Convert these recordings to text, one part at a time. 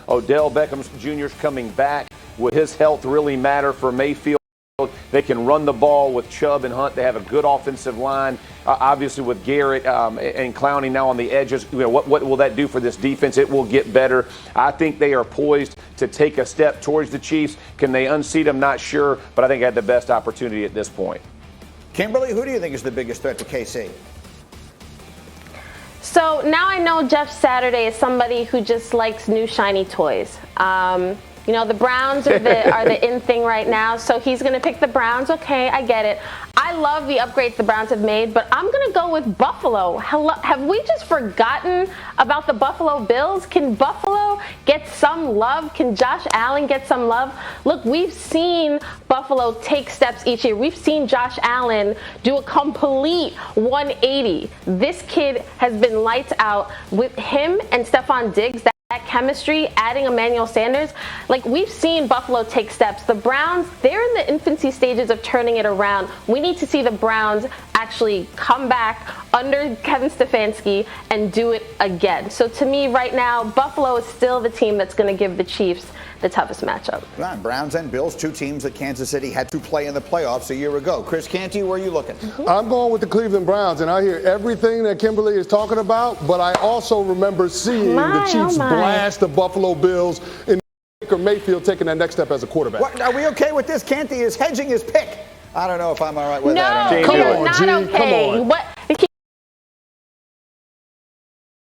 Odell Beckham Jr.'s coming back. Will his health really matter for Mayfield? They can run the ball with Chubb and Hunt. They have a good offensive line. Obviously, with Garrett and Clowney now on the edges, what will that do for this defense? It will get better. I think they are poised to take a step towards the Chiefs. Can they unseat them? Not sure, but I think I had the best opportunity at this point. Kimberly, who do you think is the biggest threat to KC? So now I know Jeff Saturday is somebody who just likes new shiny toys. The Browns are the in thing right now, so he's going to pick the Browns. Okay, I get it. I love the upgrades the Browns have made, but I'm going to go with Buffalo. Have we just forgotten about the Buffalo Bills? Can Buffalo get some love? Can Josh Allen get some love? Look, we've seen Buffalo take steps each year. We've seen Josh Allen do a complete 180. This kid has been lights out with him and Stephon Diggs. That chemistry, adding Emmanuel Sanders, like we've seen Buffalo take steps. The Browns, they're in the infancy stages of turning it around. We need to see the Browns actually come back under Kevin Stefanski and do it again. So to me right now, Buffalo is still the team that's going to give the Chiefs the toughest matchup. Right, Browns and Bills, two teams that Kansas City had to play in the playoffs a year ago. Chris Canty, where are you looking? I'm going with the Cleveland Browns, and I hear everything that Kimberly is talking about, but I also remember seeing the Chiefs blast the Buffalo Bills and Baker Mayfield taking that next step as a quarterback. What, are we okay with this? Canty is hedging his pick. I don't know if I'm all right with that. No, Come on, not G, okay. come on. What?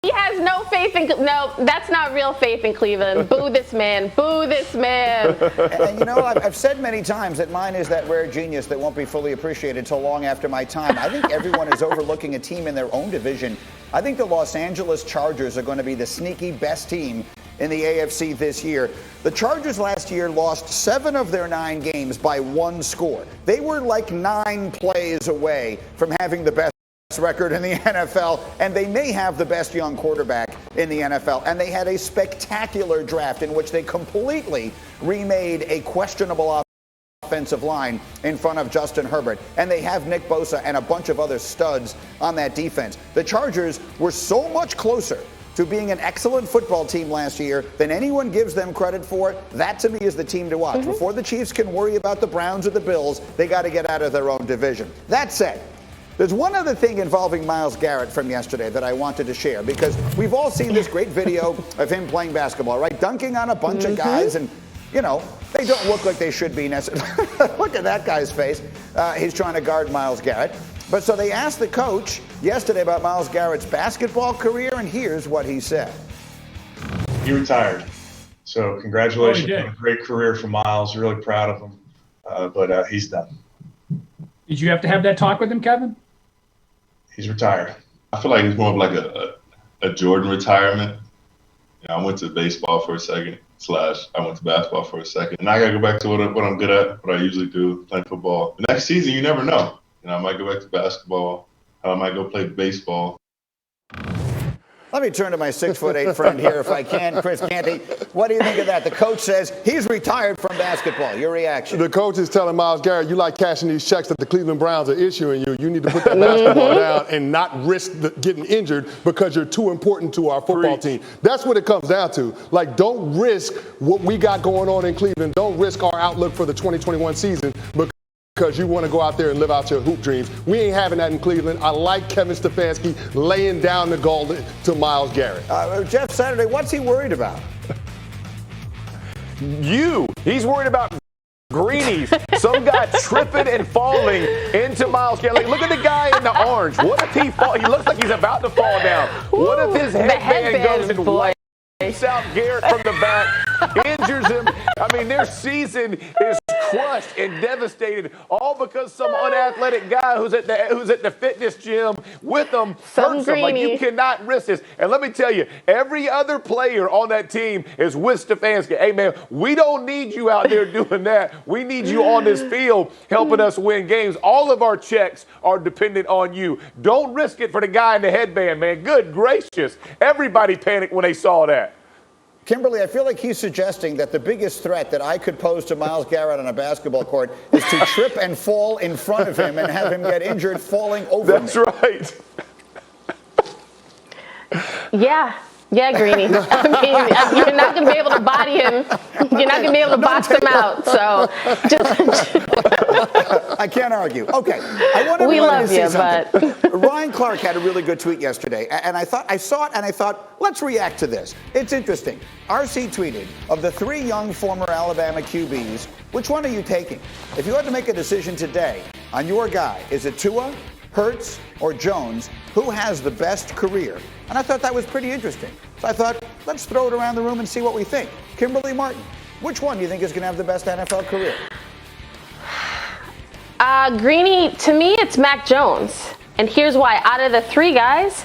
He has no faith in. No, that's not real faith in Cleveland. Boo this man. Boo this man. And I've said many times that mine is that rare genius that won't be fully appreciated until long after my time. I think everyone is overlooking a team in their own division. I think the Los Angeles Chargers are going to be the sneaky best team in the AFC this year. The Chargers last year lost 7 of their 9 games by 1 score. They were like 9 plays away from having the best record in the NFL, and they may have the best young quarterback in the NFL. And they had a spectacular draft in which they completely remade a questionable offensive line in front of Justin Herbert. And they have Nick Bosa and a bunch of other studs on that defense. The Chargers were so much closer to being an excellent football team last year than anyone gives them credit for. That, to me, is the team to watch. Before the Chiefs can worry about the Browns or the Bills, they got to get out of their own division. That said, there's one other thing involving Myles Garrett from yesterday that I wanted to share, because we've all seen this great video of him playing basketball, right? Dunking on a bunch of guys, and, they don't look like they should be necessarily. Look at that guy's face. He's trying to guard Myles Garrett. But so they asked the coach yesterday about Myles Garrett's basketball career, and here's what he said. He retired. So congratulations on a great career for Myles. Really proud of him. But he's done. Did you have to have that talk with him, Kevin? He's retired. I feel like it's more of like a Jordan retirement. I went to baseball for a second, / I went to basketball for a second. And I got to go back to what I'm good at, what I usually do, playing football. The next season, you never know. I might go back to basketball. I might go play baseball. Let me turn to my 6'8" friend here, if I can, Chris Canty. What do you think of that? The coach says he's retired from basketball. Your reaction? The coach is telling Myles Garrett, you like cashing these checks that the Cleveland Browns are issuing you. You need to put that basketball down and not risk getting injured because you're too important to our football team. That's what it comes down to. Like, don't risk what we got going on in Cleveland. Don't risk our outlook for the 2021 season because you want to go out there and live out your hoop dreams. We ain't having that in Cleveland. I like Kevin Stefanski laying down the goal to Myles Garrett. Jeff Saturday, what's he worried about? He's worried about greenies. Some guy tripping and falling into Myles Garrett. Look at the guy in the orange. What if he fall? He looks like he's about to fall down. What if his headband goes and wipes out Garrett from the back, injures him? I mean, their season is crushed and devastated, all because some unathletic guy who's at the fitness gym with them hurts them. Like, you cannot risk this. And let me tell you, every other player on that team is with Stefanski. Hey, man, we don't need you out there doing that. We need you on this field helping us win games. All of our checks are dependent on you. Don't risk it for the guy in the headband, man. Good gracious. Everybody panicked when they saw that. Kimberly, I feel like he's suggesting that the biggest threat that I could pose to Myles Garrett on a basketball court is to trip and fall in front of him and have him get injured falling over That's right. Yeah. Yeah, Greeny. I mean, you're not going to be able to body him. You're not going to be able to box him out. So, I can't argue. Okay, I want we everyone love to see you, something. but Ryan Clark had a really good tweet yesterday, and I saw it, and I thought, let's react to this. It's interesting. RC tweeted, of the 3 young former Alabama QBs, which one are you taking? If you had to make a decision today on your guy, is it Tua, Hurts, or Jones? Who has the best career? And I thought that was pretty interesting. So I thought, let's throw it around the room and see what we think. Kimberly Martin, which one do you think is going to have the best NFL career? Greeny, to me, it's Mac Jones. And here's why. Out of the 3 guys,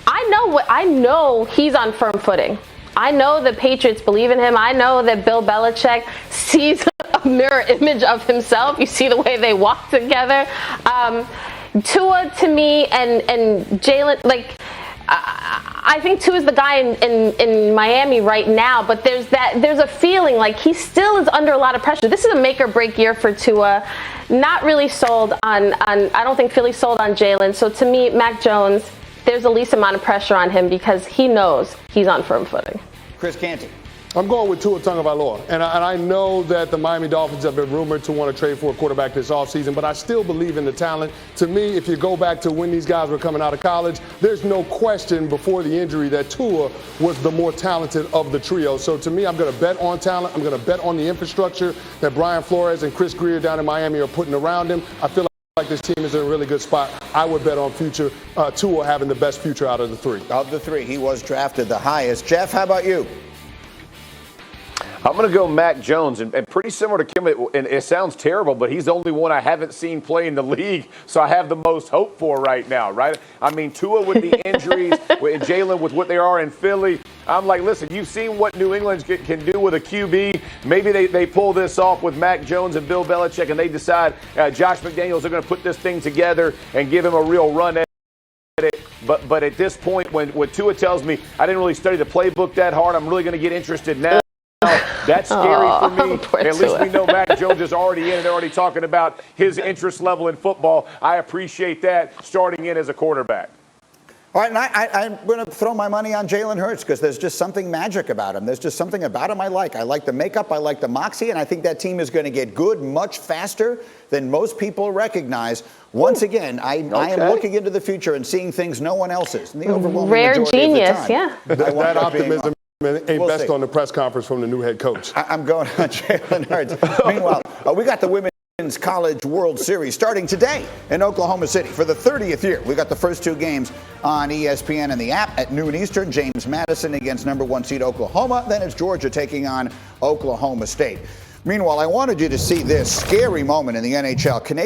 I know he's on firm footing. I know the Patriots believe in him. I know that Bill Belichick sees a mirror image of himself. You see the way they walk together. Tua, to me, and Jalen, I think Tua is the guy in Miami right now, but there's a feeling like he still is under a lot of pressure. This is a make or break year for Tua. Not really sold on I don't think Philly's sold on Jalen. So to me, Mac Jones, there's the least amount of pressure on him because he knows he's on firm footing. Chris Canty. I'm going with Tua Tagovailoa, and I know that the Miami Dolphins have been rumored to want to trade for a quarterback this offseason, but I still believe in the talent. To me, if you go back to when these guys were coming out of college, there's no question before the injury that Tua was the more talented of the trio. So to me, I'm going to bet on talent. I'm going to bet on the infrastructure that Brian Flores and Chris Greer down in Miami are putting around him. I feel like this team is in a really good spot. I would bet on future Tua having the best future out of the 3. Of the 3, he was drafted the highest. Jeff, how about you? I'm going to go Mac Jones, and pretty similar to Kim, and it sounds terrible, but he's the only one I haven't seen play in the league, so I have the most hope for right now, right? I mean, Tua with the injuries, with Jalen with what they are in Philly, I'm like, listen, you've seen what New England can do with a QB. Maybe they pull this off with Mac Jones and Bill Belichick, and they decide Josh McDaniels are going to put this thing together and give him a real run at it. But at this point, when Tua tells me I didn't really study the playbook that hard, I'm really going to get interested now. That's scary for me. At least we know Mac Jones is already in, and they're already talking about his interest level in football. I appreciate that starting in as a quarterback. All right, and I'm going to throw my money on Jalen Hurts because there's just something magic about him. There's just something about him I like. I like the makeup. I like the moxie. And I think that team is going to get good much faster than most people recognize. Once again, I am looking into the future and seeing things no one else is. And the overwhelming rare majority genius, of the time. Yeah. That optimism ain't We'll best see. on the press conference from the new head coach. I'm going on Jalen Hurts. Meanwhile, we got the Women's College World Series starting today in Oklahoma City for the 30th year. We got the first 2 games on ESPN and the app at noon Eastern. James Madison against number 1 seed Oklahoma. Then it's Georgia taking on Oklahoma State. Meanwhile, I wanted you to see this scary moment in the NHL.